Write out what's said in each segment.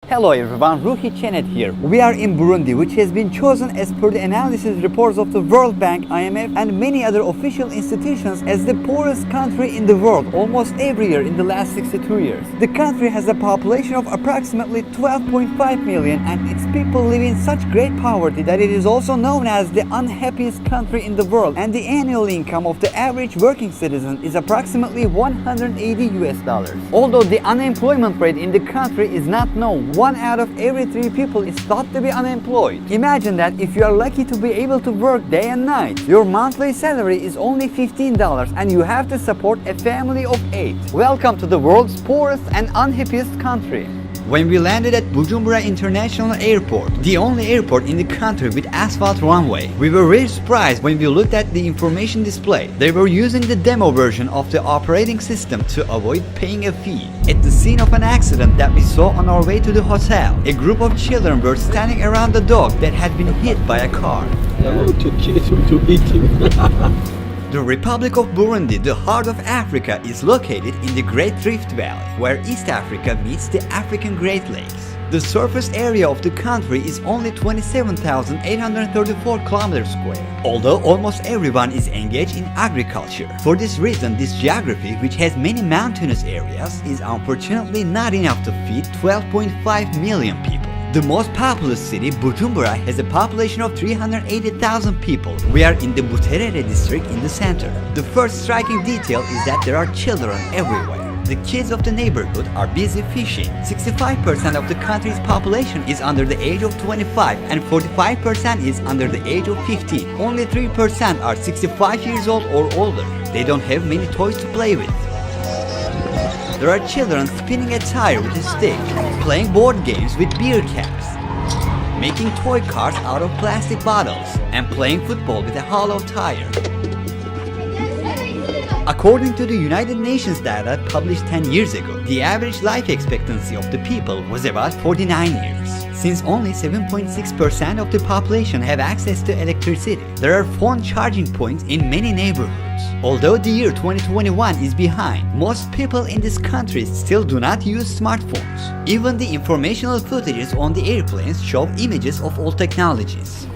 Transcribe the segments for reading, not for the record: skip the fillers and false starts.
Hello everyone, Ruhi Chenet here. We are in Burundi, which has been chosen as per the analysis reports of the World Bank, IMF and many other official institutions as the poorest country in the world almost every year in the last 62 years. The country has a population of approximately 12.5 million and its people live in such great poverty that it is also known as the unhappiest country in the world, and the annual income of the average working citizen is approximately $180. Although the unemployment rate in the country is not known, 1 out of every 3 people is thought to be unemployed. Imagine that if you are lucky to be able to work day and night, your monthly salary is only $15 and you have to support a family of 8. Welcome to the world's poorest and unhappiest country. When we landed at Bujumbura International Airport, the only airport in the country with asphalt runway, we were very surprised when we looked at the information display. They were using the demo version of the operating system to avoid paying a fee. At the scene of an accident that we saw on our way to the hotel, a group of children were standing around the dog that had been hit by a car. To eat him. The Republic of Burundi, the heart of Africa, is located in the Great Rift Valley, where East Africa meets the African Great Lakes. The surface area of the country is only 27,834 kilometers square, although almost everyone is engaged in agriculture. For this reason, this geography, which has many mountainous areas, is unfortunately not enough to feed 12.5 million people. The most populous city, Bujumbura, has a population of 380,000 people. We are in the Buterere district in the center. The first striking detail is that there are children everywhere. The kids of the neighborhood are busy fishing. 65% of the country's population is under the age of 25 and 45% is under the age of 15. Only 3% are 65 years old or older. They don't have many toys to play with. There are children spinning a tire with a stick, playing board games with beer caps, making toy cars out of plastic bottles, and playing football with a hollow tire. According to the United Nations data published 10 years ago, the average life expectancy of the people was about 49 years. Since only 7.6% of the population have access to electricity, there are phone charging points in many neighborhoods. Although the year 2021 is behind, most people in this country still do not use smartphones. Even the informational footages on the airplanes show images of old technologies.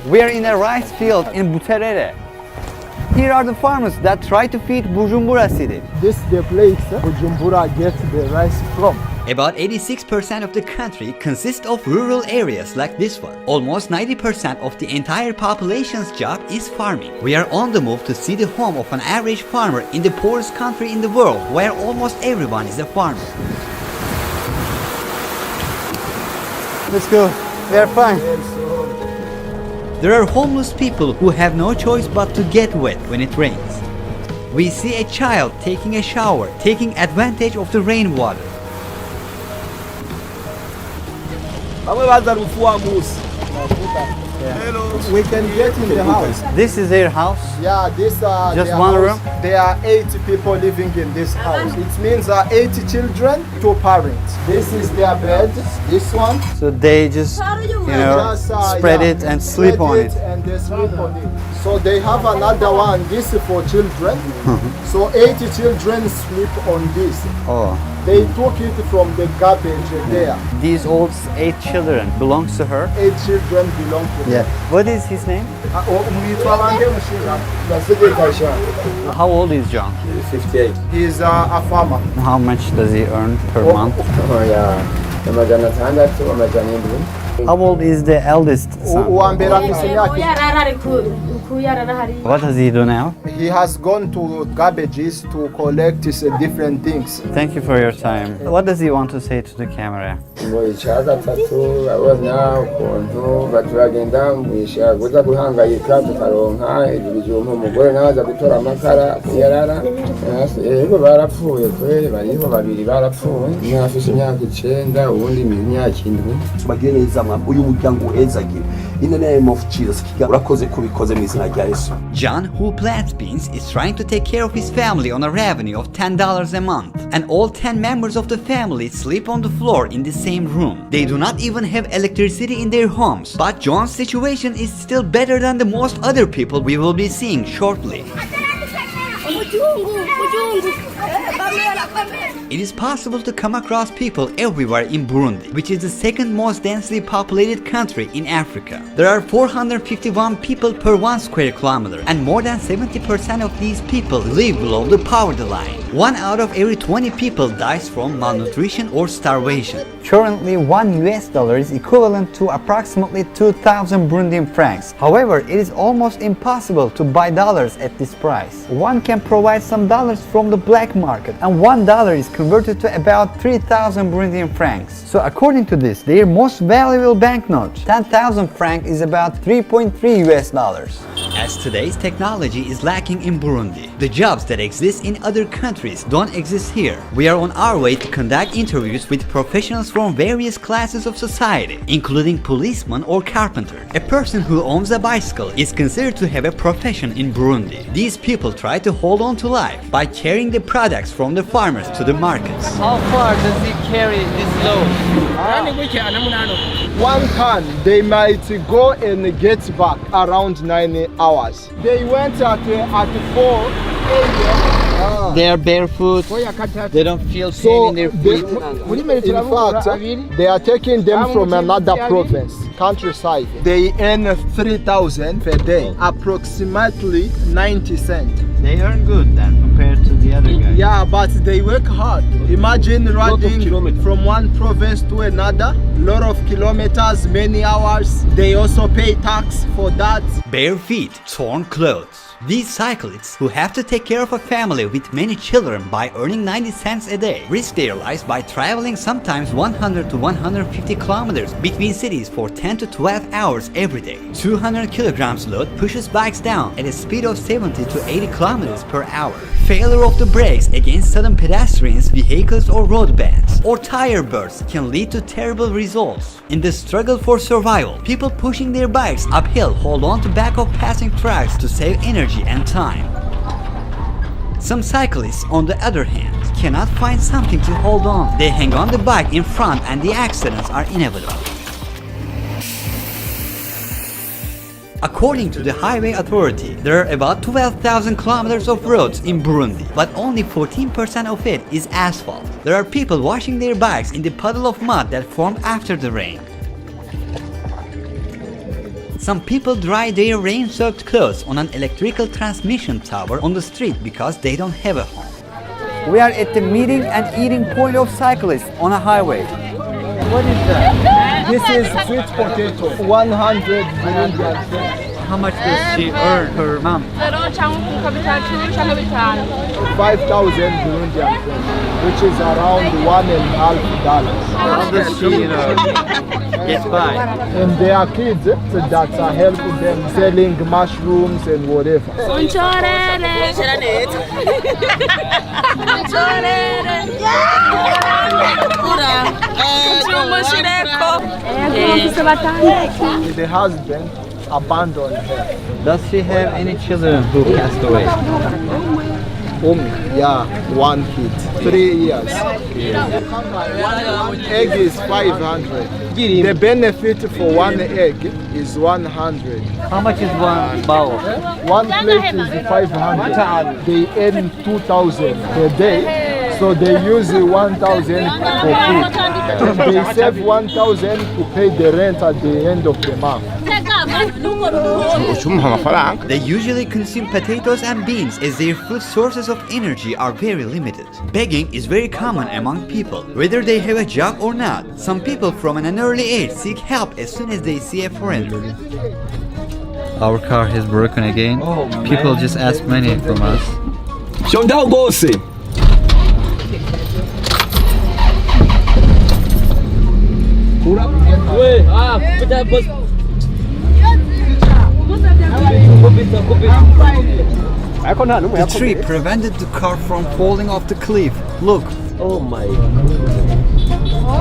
We are in a rice field in Buterere. Here are the farmers that try to feed Bujumbura city. This is the place Bujumbura gets the rice from. About 86% of the country consists of rural areas like this one. Almost 90% of the entire population's job is farming. We are on the move to see the home of an average farmer in the poorest country in the world, where almost everyone is a farmer. Let's go. We are fine. There are homeless people who have no choice but to get wet when it rains. We see a child taking a shower, taking advantage of the rainwater. We can get in the house. This is their house? Yeah, this just their one house. room? There are 80 people living in this house. It means 80 children, 2 parents. This is their bed, this one. So they just, spread it and sleep on it. And they sleep on it. So they have another one, this is for children. So 80 children sleep on this. Oh. They took it from the garbage there. These old 8 children belongs to her? 8 children belong to her. What is his name? How old is John? 58. He is a farmer. How much does he earn per month? How old is the eldest son? What does he do now? He has gone to garbages to collect different things. Thank you for your time. What does he want to say to the camera? In the name of Jesus, John, who plants beans, is trying to take care of his family on a revenue of $10 a month. And all 10 members of the family sleep on the floor in the same room. They do not even have electricity in their homes. But John's situation is still better than the most other people we will be seeing shortly. It is possible to come across people everywhere in Burundi, which is the second most densely populated country in Africa. There are 451 people per 1 square kilometer, and more than 70% of these people live below the poverty line. 1 out of every 20 people dies from malnutrition or starvation. Currently, $1 is equivalent to approximately 2,000 Burundian francs. However, it is almost impossible to buy dollars at this price. One can provide some dollars from the black market, and $1 is converted to about 3,000 Burundian francs. So according to this, their most valuable banknote, 10,000 francs, is about $3.3. As today's technology is lacking in Burundi, the jobs that exist in other countries don't exist here. We are on our way to conduct interviews with professionals from various classes of society, including policemen or carpenter. A person who owns a bicycle is considered to have a profession in Burundi. These people try to hold on to life by carrying the products from the farmers to the markets. How far does he carry this load? 1 ton, they might go and get back around 9 hours. They went at 4 a.m. They are barefoot. They don't feel pain in their feet. In fact, they are taking them from another province, countryside. They earn 3,000 per day, approximately 90 cents. They earn good then compared to the other guys. Yeah, but they work hard. Imagine riding from one province to another, lot of kilometers, many hours. They also pay tax for that. Bare feet, torn clothes. These cyclists, who have to take care of a family with many children by earning 90 cents a day, risk their lives by traveling sometimes 100 to 150 kilometers between cities for 10 to 12 hours every day. 200 kilograms load pushes bikes down at a speed of 70 to 80 kilometers per hour. Failure of the brakes against sudden pedestrians, vehicles or road bands, or tire bursts can lead to terrible results. In the struggle for survival, people pushing their bikes uphill hold on to back of passing trucks to save energy and time. Some cyclists, on the other hand, cannot find something to hold on. They hang on the bike in front and the accidents are inevitable. According to the Highway Authority, there are about 12,000 kilometers of roads in Burundi, but only 14% of it is asphalt. There are people washing their bikes in the puddle of mud that formed after the rain. Some people dry their rain-soaked clothes on an electrical transmission tower on the street because they don't have a home. We are at the meeting and eating point of cyclists on a highway. What is that? This is sweet potato, 100 Burundian francs. How much does she earn per month? 5,000 Burundian francs, which is around $1.5. How does she, get by? And there are kids that are helping them selling mushrooms and whatever. The husband abandoned her. Does she have any children who passed away? Yeah, 1 kid, 3 years. Egg is 500. The benefit for 1 egg is 100. How much is one bowl? 1 plate is 500. They earn 2,000 per day. So they use 1,000 for food. And they save 1,000 to pay the rent at the end of the month. They usually consume potatoes and beans as their food sources of energy are very limited. Begging is very common among people, whether they have a job or not. Some people from an early age seek help as soon as they see a foreigner. Our car has broken again. People just ask money from us. The tree prevented the car from falling off the cliff. Look. Oh my God.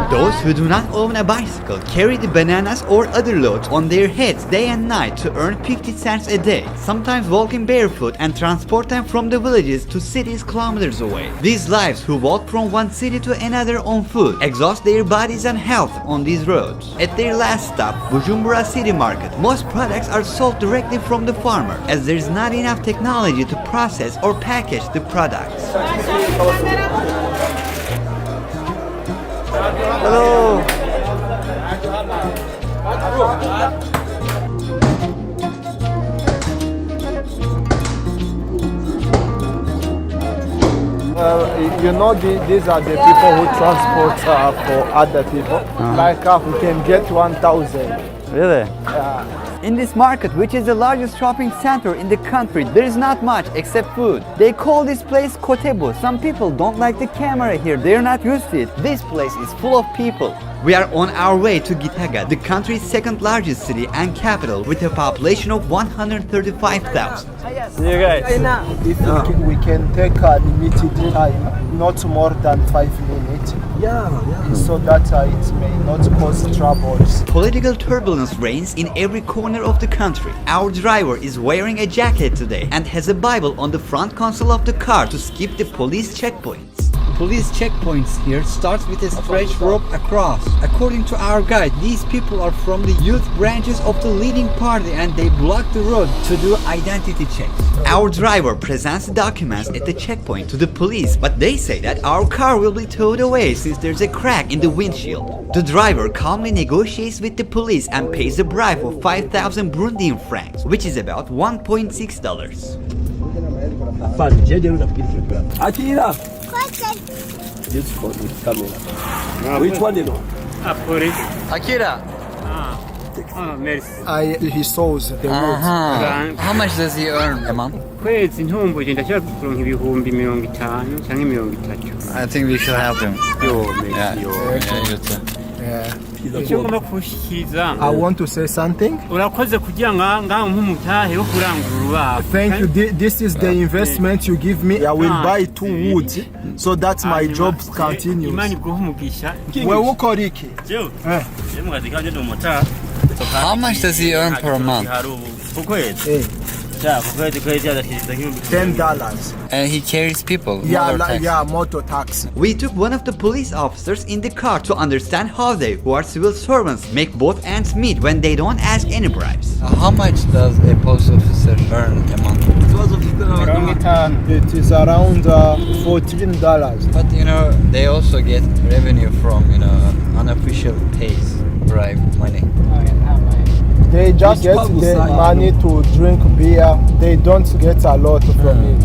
Those who do not own a bicycle carry the bananas or other loads on their heads day and night to earn 50 cents a day, sometimes walking barefoot and transport them from the villages to cities kilometers away. These lives who walk from one city to another on foot exhaust their bodies and health on these roads. At their last stop, Bujumbura City Market, most products are sold directly from the farmer as there is not enough technology to process or package the products. Hello. You know, these are the people who transport for other people. Like we can get 1,000. Really? In this market, which is the largest shopping center in the country, there is not much except food. They call this place Kotebu. Some people don't like the camera here, they're not used to it. This place is full of people. We are on our way to Gitega, the country's second largest city and capital with a population of 135,000. See you guys. If we can take a limited time, not more than 5 minutes. So that it may not cause troubles. Political turbulence reigns in every corner of the country. Our driver is wearing a jacket today and has a Bible on the front console of the car to skip the police checkpoints. Police checkpoints here starts with a stretched rope across. According to our guide, these people are from the youth branches of the leading party and they block the road to do identity checks. Our driver presents the documents at the checkpoint to the police, but they say that our car will be towed away since there's a crack in the windshield. The driver calmly negotiates with the police and pays a bribe of 5,000 Burundian francs, which is about $1.6. Which one you know? Akira! He sows the wood. How much does he earn a month? kwezi ntumbuye ndashaka kuronka ibihumbi 50 canke 30. I think we should help him. Icyo ngomba kushikiza I want to say something. urakoze kugira ngaho nk'umutahe wo kurangura urubaho. Thank you. This is the investment you give me. I will buy 2 woods so that my job continues. Imani guha umugisha. Wewe uko riki? How much does he earn per month? $10. And he carries people. Motor taxi. We took one of the police officers in the car to understand how they, who are civil servants, make both ends meet when they don't ask any bribes. How much does a post officer earn a month? It is around $14. But you know, they also get revenue from unofficial pays, bribe money. They just get the money to drink beer. They don't get a lot from it.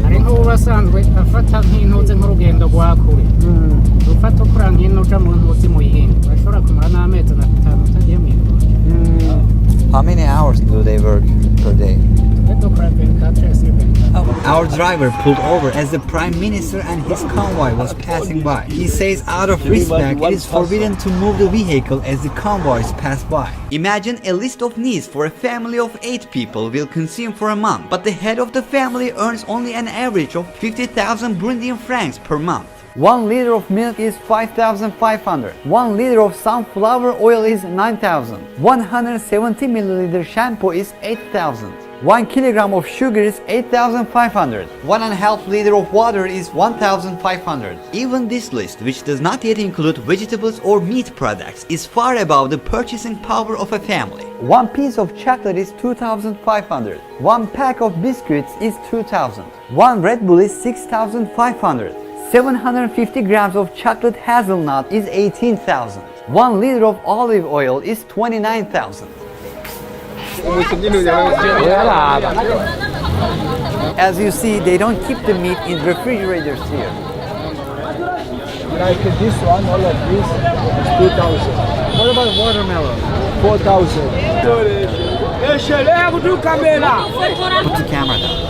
Hari nk'ubasanzwe afata nk'intuze nk'urugendo rwa kure. Ufata ukura nk'ino uca mu ntuzi mu yindi. Bashobora kumara n'amezi 5 utagiye mu yindi. How many hours do they work per day? Our driver pulled over as the Prime Minister and his convoy was passing by. He says out of respect it is forbidden to move the vehicle as the convoys pass by. Imagine a list of needs for a family of 8 people will consume for a month, but the head of the family earns only an average of 50,000 Burundian francs per month. 1 liter of milk is 5,500. 1 liter of sunflower oil is 9,000. 170 milliliter shampoo is 8,000. 1 kilogram of sugar is 8,500. 1.5 liter of water is 1,500. Even this list, which does not yet include vegetables or meat products, is far above the purchasing power of a family. 1 piece of chocolate is 2,500. 1 pack of biscuits is 2,000. 1 Red Bull is 6,500. 750 grams of chocolate hazelnut is 18,000. 1 liter of olive oil is 29,000. As you see, they don't keep the meat in refrigerators here. Like this one, all of this is 2,000. What about watermelon? 4,000. Put the camera down.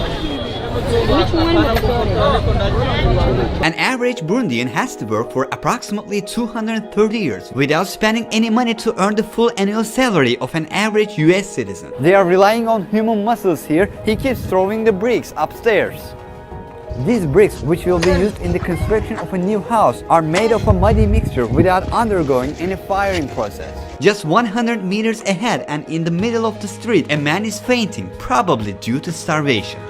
An average Burundian has to work for approximately 230 years without spending any money to earn the full annual salary of an average US citizen. They are relying on human muscles here. He keeps throwing the bricks upstairs. These bricks, which will be used in the construction of a new house, are made of a muddy mixture without undergoing any firing process. Just 100 meters ahead and in the middle of the street, a man is fainting, probably due to starvation.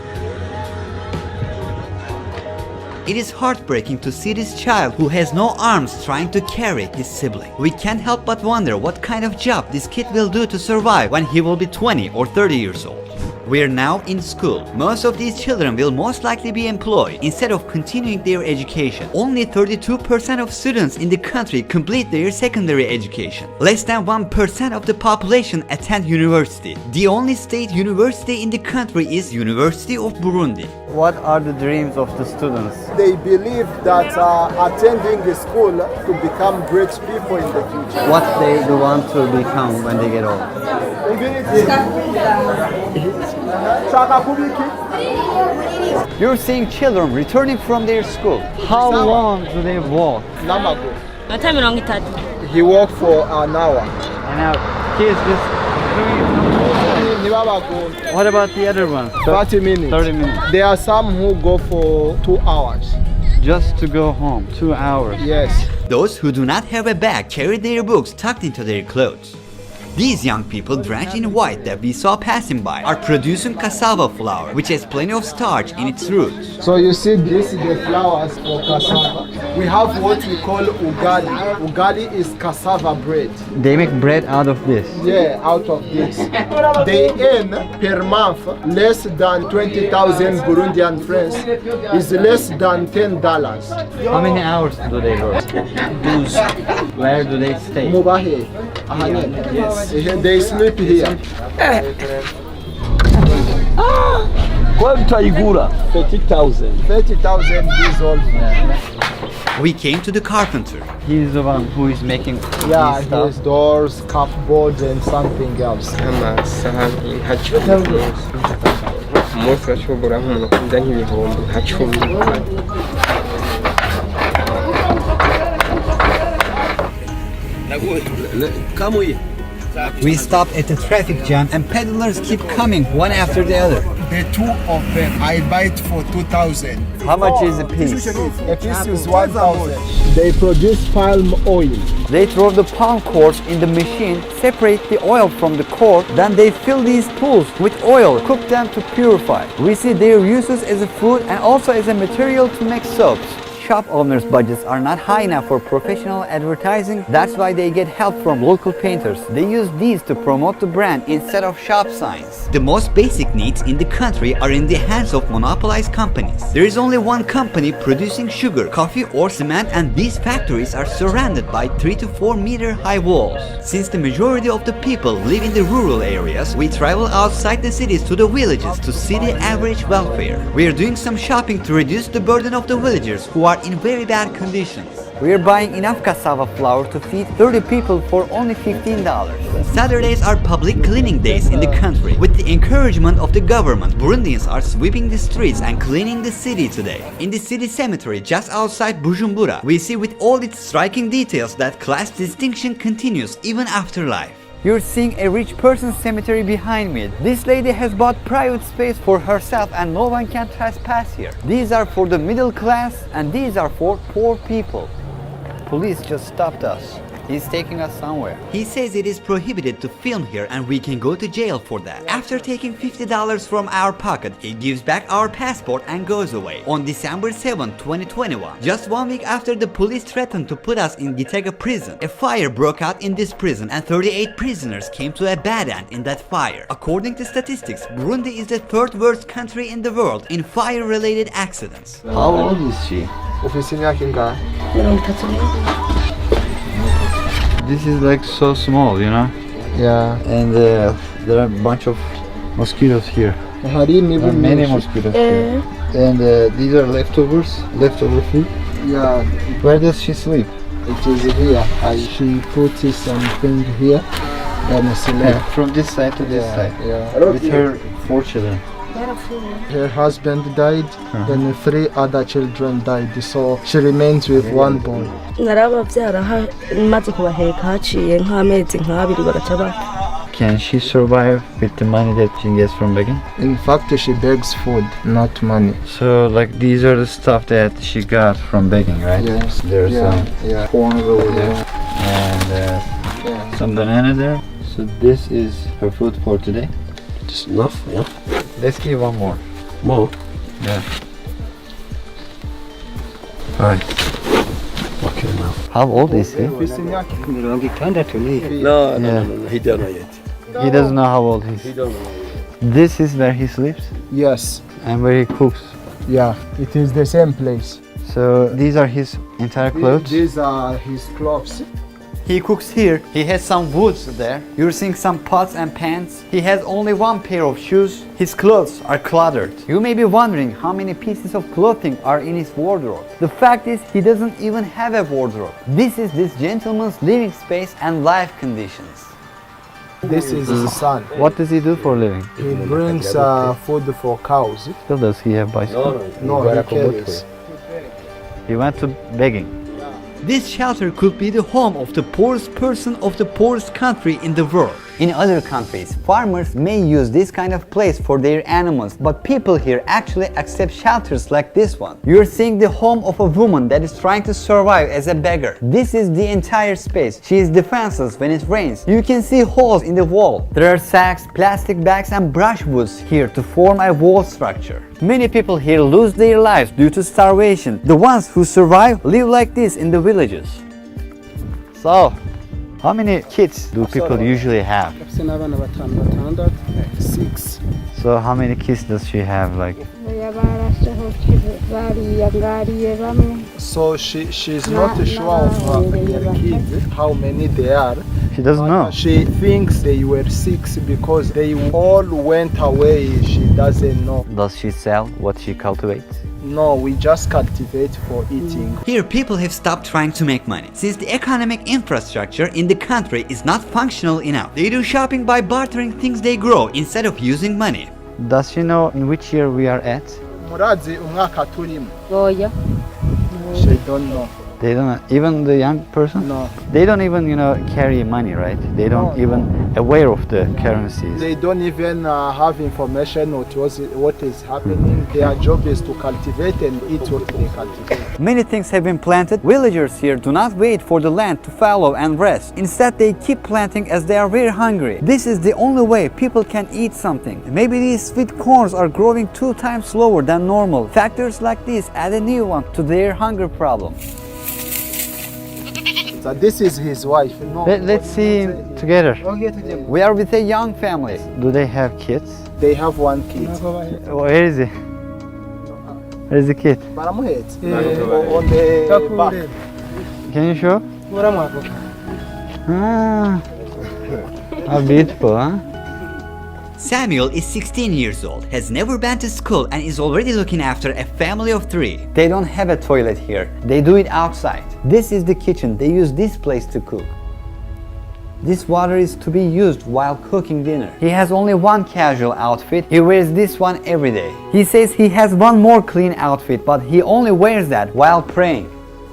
It is heartbreaking to see this child who has no arms trying to carry his sibling. We can't help but wonder what kind of job this kid will do to survive when he will be 20 or 30 years old. We are now in school. Most of these children will most likely be employed instead of continuing their education. Only 32% of students in the country complete their secondary education. Less than 1% of the population attend university. The only state university in the country is University of Burundi. What are the dreams of the students? They believe that attending the school to become great people in the future. What they want to become when they get old? You're seeing children returning from their school. How long do they walk? He walked for an hour. And now kids just what about the other ones? 30 minutes. 30 minutes. There are some who go for 2 hours. Just to go home, 2 hours. Yes. Those who do not have a bag carry their books tucked into their clothes. These young people drenched in white that we saw passing by are producing cassava flour, which has plenty of starch in its roots. So you see, this is the flowers for cassava. We have what we call ugali. Ugali is cassava bread. They make bread out of this. Yeah, out of this. They earn per month less than 20,000 Burundian francs. Is less than $10. How many hours do they work? Where do they stay? Mubahe. Yes. They sleep here. Quanto Igura? 30,000. 30,000 years old. We came to the carpenter. He's the one who is making Yeah, these stuff. his doors, cupboards, and something else. We stop at the traffic jam and peddlers keep coming one after the other. The two of them, I buy it for 2,000. How much is a piece? A piece is 1,000. They produce palm oil. They throw the palm cores in the machine, separate the oil from the core, then they fill these pools with oil, cook them to purify. We see their uses as a food and also as a material to make soaps. Shop owners' budgets are not high enough for professional advertising. That's why they get help from local painters. They use these to promote the brand instead of shop signs. The most basic needs in the country are in the hands of monopolized companies. There is only one company producing sugar, coffee or cement, and these factories are surrounded by 3 to 4 meter high walls. Since the majority of the people live in the rural areas, we travel outside the cities to the villages to see the average welfare. We are doing some shopping to reduce the burden of the villagers who are in very bad conditions. We are buying enough cassava flour to feed 30 people for only $15. Saturdays are public cleaning days in the country. With the encouragement of the government, Burundians are sweeping the streets and cleaning the city today. In the city cemetery just outside Bujumbura, we see with all its striking details that class distinction continues even after life. You're seeing a rich person's cemetery behind me. This lady has bought private space for herself and no one can trespass here. These are for the middle class and these are for poor people. Police just stopped us. He's taking us somewhere. He says it is prohibited to film here and we can go to jail for that. After taking $50 from our pocket, he gives back our passport and goes away. On December 7, 2021, just 1 week after the police threatened to put us in Gitega prison, a fire broke out in this prison and 38 prisoners came to a bad end in that fire. According to statistics, Burundi is the 3rd worst country in the world in fire-related accidents. How old is she? This is like so small, you know? Yeah. And there are a bunch of mosquitoes here. Many mosquitoes here. And these are leftover food. Yeah. Where does she sleep? It is here. She put something here and sleep. From this side to this side. Yeah. With her 4 children. Her husband died, and 3 other children died, so she remains with 1 boy. Can she survive with the money that she gets from begging? In fact, she begs food, not money. So like these are the stuff that she got from begging, right? Yes. There's yeah. Corn over there. and Yeah. some banana there. So this is her food for today. Just enough, yeah. Let's give one more. More. Yeah. Alright. Okay, now. How old is he? No, Yeah. he don't know yet. He doesn't know how old he He is. don't know. This is where he sleeps Yes. and where he cooks. Yeah. It is the same place. So these are his entire clothes. These are his clothes. He cooks here. He has some woods there. You're seeing some pots and pans. He has only one pair of shoes. His clothes are cluttered. You may be wondering how many pieces of clothing are in his wardrobe. The fact is he doesn't even have a wardrobe. This is this gentleman's living space and life conditions. This is his son. What does he do for a living? He brings food for cows. Still does he have bicycle? No, he carries. He went to begging. This shelter could be the home of the poorest person of the poorest country in the world. In other countries, farmers may use this kind of place for their animals, but people here actually accept shelters like this one. You're seeing the home of a woman that is trying to survive as a beggar. This is the entire space. She is defenseless when it rains. You can see holes in the wall. There are sacks, plastic bags and brushwoods here to form a wall structure. Many people here lose their lives due to starvation. The ones who survive live like this in the villages. So, how many kids do people usually have? 6. So how many kids does she have? Like, So she's not sure of her kids, how many they are. she doesn't know. She thinks they were 6 because they all went away. She doesn't know. Does she sell what she cultivates? No, we just cultivate for eating. Here people have stopped trying to make money since the economic infrastructure in the country is not functional enough. They do shopping by bartering things they grow instead of using money. Does she know in which year we are at? Murazi umwaka turimo. Oya. She don't know. They don't, even the young person? No. They don't even, carry money, right? They don't No, even aware of the currencies. They don't even have information what is happening. Their job is to cultivate and eat what they cultivate. Many things have been planted. Villagers here do not wait for the land to fallow and rest. Instead, they keep planting as they are very hungry. This is the only way people can eat something. Maybe these sweet corns are growing 2 times slower than normal. Factors like this add a new one to their hunger problem. So this is his wife. No, Let's see together. We are with a young family. Do they have kids? They have 1 kid. Where is he? Where is the kid? Baramuhetse. On the back. Can you show? Ah, how beautiful, huh? Samuel is 16 years old, has never been to school and is already looking after a family of 3. They don't have a toilet here. They do it outside. This is the kitchen. They use this place to cook. This water is to be used while cooking dinner. He has only one casual outfit. He wears this one every day. He says he has one more clean outfit, but he only wears that while praying.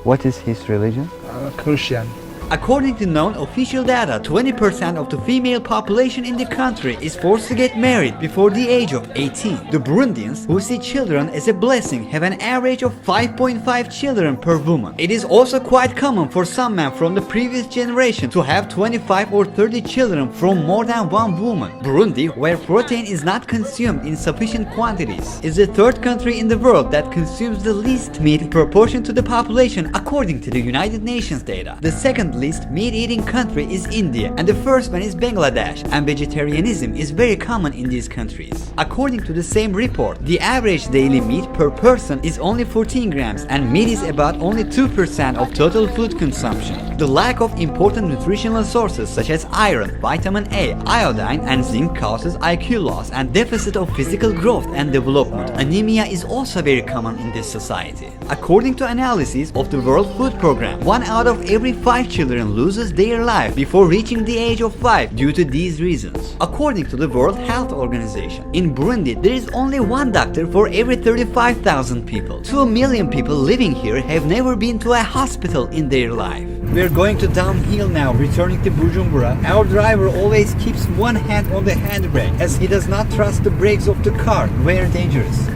What is his religion? Christian. According to known official data, 20% of the female population in the country is forced to get married before the age of 18. The Burundians, who see children as a blessing, have an average of 5.5 children per woman. It is also quite common for some men from the previous generation to have 25 or 30 children from more than one woman. Burundi, where protein is not consumed in sufficient quantities, is the 3rd country in the world that consumes the least meat in proportion to the population according to the United Nations data. The second least meat-eating country is India, and the first one is Bangladesh, and vegetarianism is very common in these countries. According to the same report, the average daily meat per person is only 14 grams, and meat is about only 2% of total food consumption. The lack of important nutritional sources such as iron, vitamin A, iodine, and zinc causes IQ loss and deficit of physical growth and development. Anemia is also very common in this society. According to analysis of the World Food Program, 1 out of every 5 children loses their life before reaching the age of 5 due to these reasons. According to the World Health Organization, in Burundi there is only 1 doctor for every 35,000 people. 2 million people living here have never been to a hospital in their life. We're going to downhill now, returning to Bujumbura. Our driver always keeps one hand on the handbrake as he does not trust the brakes of the car. Very dangerous.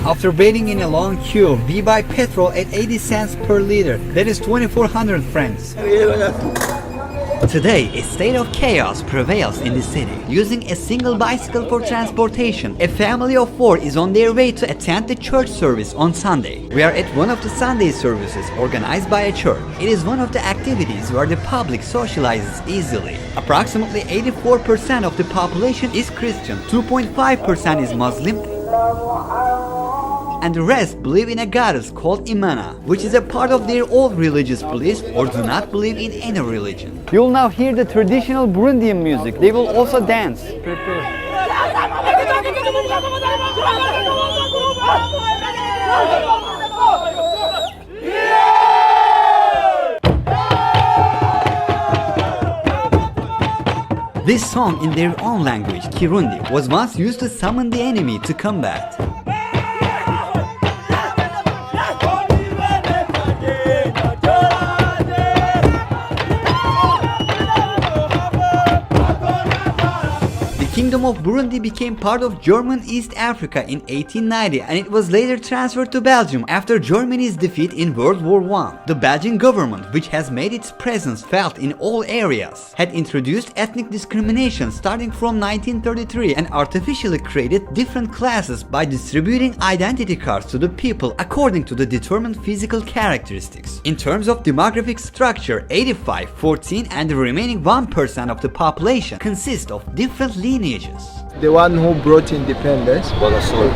After waiting in a long queue, we buy petrol at 80 cents per liter. That is 2,400 francs. Today, a state of chaos prevails in the city. Using a single bicycle for transportation, a family of 4 is on their way to attend the church service on Sunday. We are at one of the Sunday services organized by a church. It is one of the activities where the public socializes easily. Approximately 84% of the population is Christian, 2.5% is Muslim, and the rest believe in a goddess called Imana, which is a part of their old religious beliefs or do not believe in any religion. You will now hear the traditional Burundian music. They will also dance. Prepare. This song in their own language, Kirundi, was once used to summon the enemy to combat. The Kingdom of Burundi became part of German East Africa in 1890 and it was later transferred to Belgium after Germany's defeat in World War I. The Belgian government, which has made its presence felt in all areas, had introduced ethnic discrimination starting from 1933 and artificially created different classes by distributing identity cards to the people according to the determined physical characteristics. In terms of demographic structure, 85, 14 and the remaining 1% of the population consist of different lineages. The one who brought independence,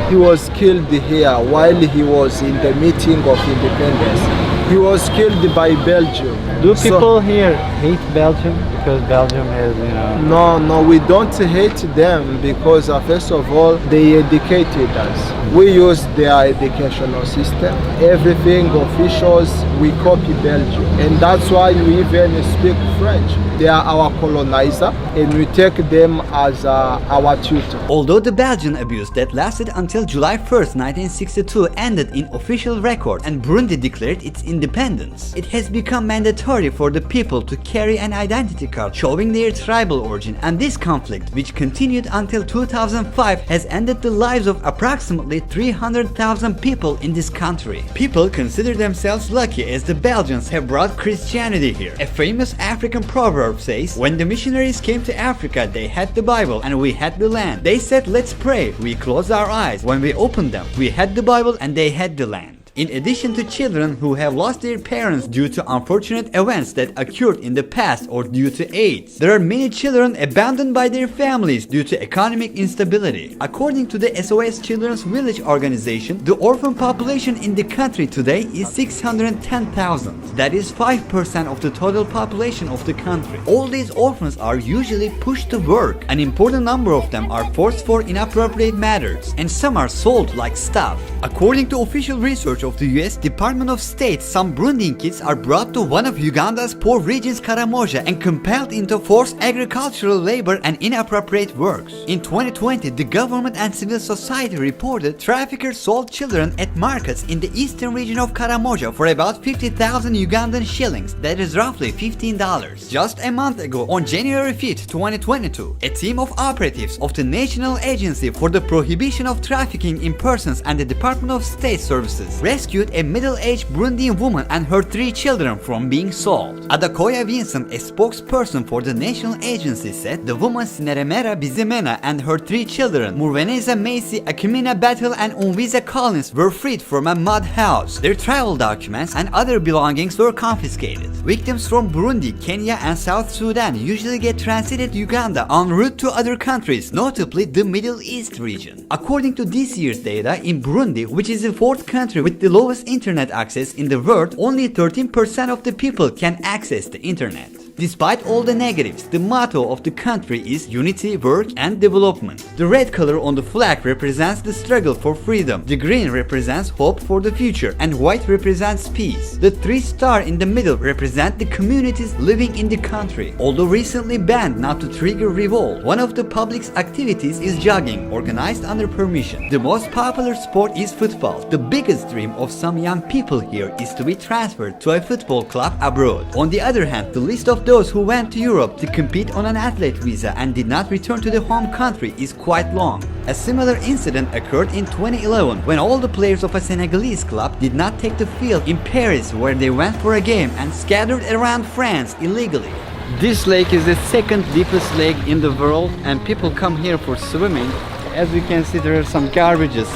he was killed here while he was in the meeting of independence. He was killed by Belgium. Do people here hate Belgium because Belgium is, No, we don't hate them because first of all, they educated us. We use their educational system. Everything officials, we copy Belgium. And that's why we even speak French. They are our colonizer and we take them as our tutor. Although the Belgian abuse that lasted until July 1st, 1962 ended in official record and Burundi declared its independence, it has become mandatory for the people to carry an identity card showing their tribal origin, and this conflict, which continued until 2005, has ended the lives of approximately 300,000 people in this country. People consider themselves lucky as the Belgians have brought Christianity here. A famous African proverb says, when the missionaries came to Africa, they had the Bible and we had the land. They said, let's pray. We closed our eyes. When we opened them, we had the Bible and they had the land. In addition to children who have lost their parents due to unfortunate events that occurred in the past or due to AIDS, there are many children abandoned by their families due to economic instability. According to the SOS Children's Village organization, the orphan population in the country today is 610,000. That is 5% of the total population of the country. All these orphans are usually pushed to work. An important number of them are forced for inappropriate matters, and some are sold like stuff. According to official research of the US Department of State, some Burundian kids are brought to one of Uganda's poor regions, Karamoja, and compelled into forced agricultural labor and inappropriate works. In 2020, the government and civil society reported traffickers sold children at markets in the eastern region of Karamoja for about 50,000 Ugandan shillings, that is roughly $15. Just a month ago, on January 5th, 2022, a team of operatives of the National Agency for the Prohibition of Trafficking in Persons and the Department of State Services rescued a middle-aged Burundian woman and her 3 children from being sold. Adakoya Vincent, a spokesperson for the national agency, said the woman Sineremera Bizimena and her 3 children, Murveneza Macy, Akimina Battle and Unviza Collins, were freed from a mud house. Their travel documents and other belongings were confiscated. Victims from Burundi, Kenya and South Sudan usually get transited Uganda en route to other countries, notably the Middle East region. According to this year's data, in Burundi, which is the 4th country with the lowest internet access in the world, only 13% of the people can access the internet. Despite all the negatives, the motto of the country is unity, work and development. The red color on the flag represents the struggle for freedom, the green represents hope for the future, and white represents peace. The 3 stars in the middle represent the communities living in the country. Although recently banned not to trigger revolt, one of the public's activities is jogging, organized under permission. The most popular sport is football. The biggest dream of some young people here is to be transferred to a football club abroad. On the other hand, the list of those who went to Europe to compete on an athlete visa and did not return to the home country is quite long. A similar incident occurred in 2011 when all the players of a Senegalese club did not take the field in Paris, where they went for a game and scattered around France illegally. This lake is the second deepest lake in the world, and people come here for swimming. As you can see, there are some garbages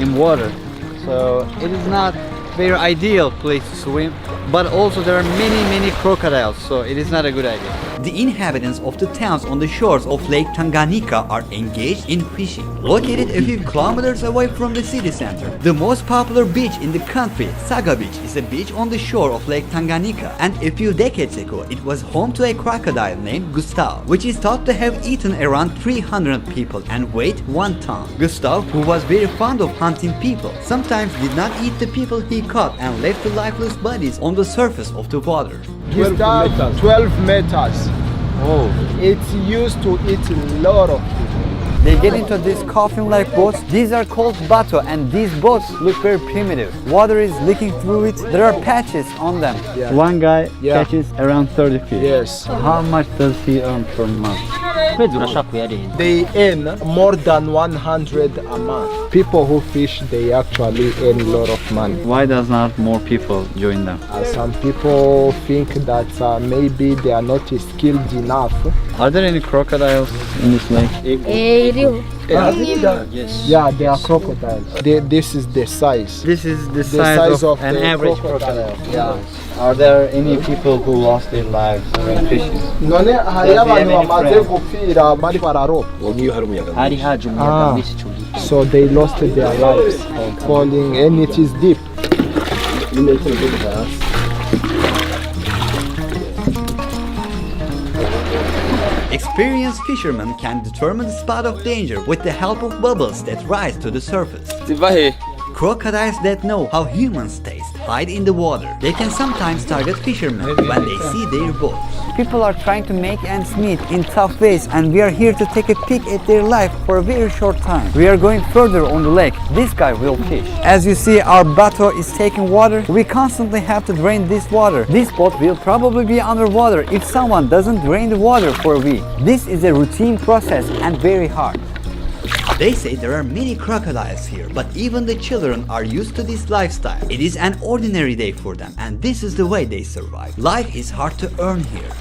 in water, so it is not very ideal place to swim, but also there are many crocodiles, so it is not a good idea. The inhabitants of the towns on the shores of Lake Tanganyika are engaged in fishing. Located a few kilometers away from the city center, the most popular beach in the country, Saga Beach, is a beach on the shore of Lake Tanganyika, and a few decades ago it was home to a crocodile named Gustav, which is thought to have eaten around 300 people and weighed 1 ton. Gustav, who was very fond of hunting people, sometimes did not eat the people he caught and left the lifeless bodies on the surface of the water. 12 meters. Oh. It's used to eat a lot of people. They get into these coffin-like boats. These are called bato, and these boats look very primitive. Water is leaking through it. There are patches on them. Yeah. One guy Yeah. catches around 30 fish. Yes. How much does he earn per month? They earn more than 100 a month. People who fish, they actually earn a lot of money. Why does not more people join them? Some people think that maybe they are not skilled enough. Are there any crocodiles in this lake? Yes. Yeah, they are crocodiles. This is the size. This is the size of an the average crocodile. crocodile. Yeah. Are there any people who lost their lives when fishing? None hari abantu bamaze gupfira bari bararoba. So they lost their lives falling, and it is deep. Experienced fishermen can determine the spot of danger with the help of bubbles that rise to the surface. Crocodiles that know how humans taste hide in the water. They can sometimes target fishermen when they see their boats. People are trying to make ends meet in tough ways, and we are here to take a peek at their life for a very short time. We are going further on the lake. This guy will fish. As you see, our bateau is taking water. We constantly have to drain this water. This boat will probably be underwater if someone doesn't drain the water for a week. This is a routine process and very hard. They say there are many crocodiles here, but even the children are used to this lifestyle. It is an ordinary day for them, and this is the way they survive. Life is hard to earn here.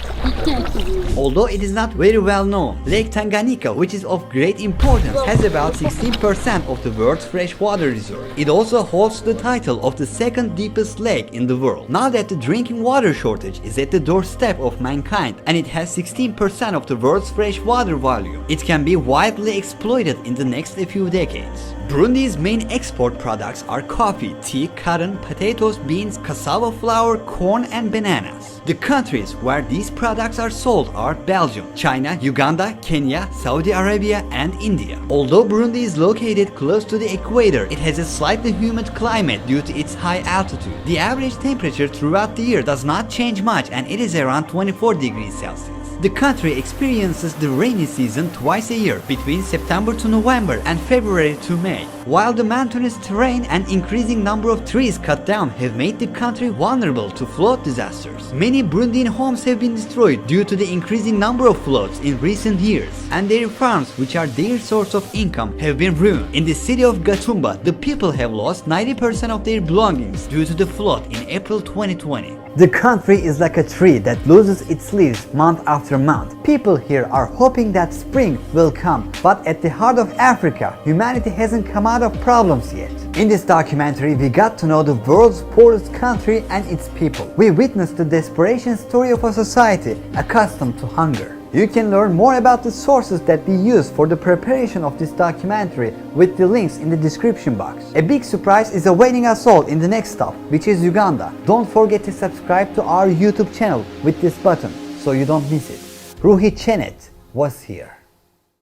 Although it is not very well known, Lake Tanganyika, which is of great importance, has about 16% of the world's freshwater reserve. It also holds the title of the second deepest lake in the world. Now that the drinking water shortage is at the doorstep of mankind, and it has 16% of the world's freshwater volume, it can be widely exploited in the next few decades. Burundi's main export products are coffee, tea, cotton, potatoes, beans, cassava flour, corn, and bananas. The countries where these products are sold are Belgium, China, Uganda, Kenya, Saudi Arabia, and India. Although Burundi is located close to the equator, it has a slightly humid climate due to its high altitude. The average temperature throughout the year does not change much, and it is around 24 degrees Celsius. The country experiences the rainy season twice a year, between September to November and February to May. While the mountainous terrain and increasing number of trees cut down have made the country vulnerable to flood disasters, many Burundian homes have been destroyed due to the increasing number of floods in recent years, and their farms, which are their source of income, have been ruined. In the city of Gatumba, the people have lost 90% of their belongings due to the flood in April 2020. The country is like a tree that loses its leaves month after month. People here are hoping that spring will come, but at the heart of Africa, humanity hasn't come out of problems yet. In this documentary, we got to know the world's poorest country and its people. We witnessed the desperation story of a society accustomed to hunger. You can learn more about the sources that we used for the preparation of this documentary with the links in the description box. A big surprise is awaiting us all in the next stop, which is Uganda. Don't forget to subscribe to our YouTube channel with this button. so you don't miss it. Ruhi Chenet was here.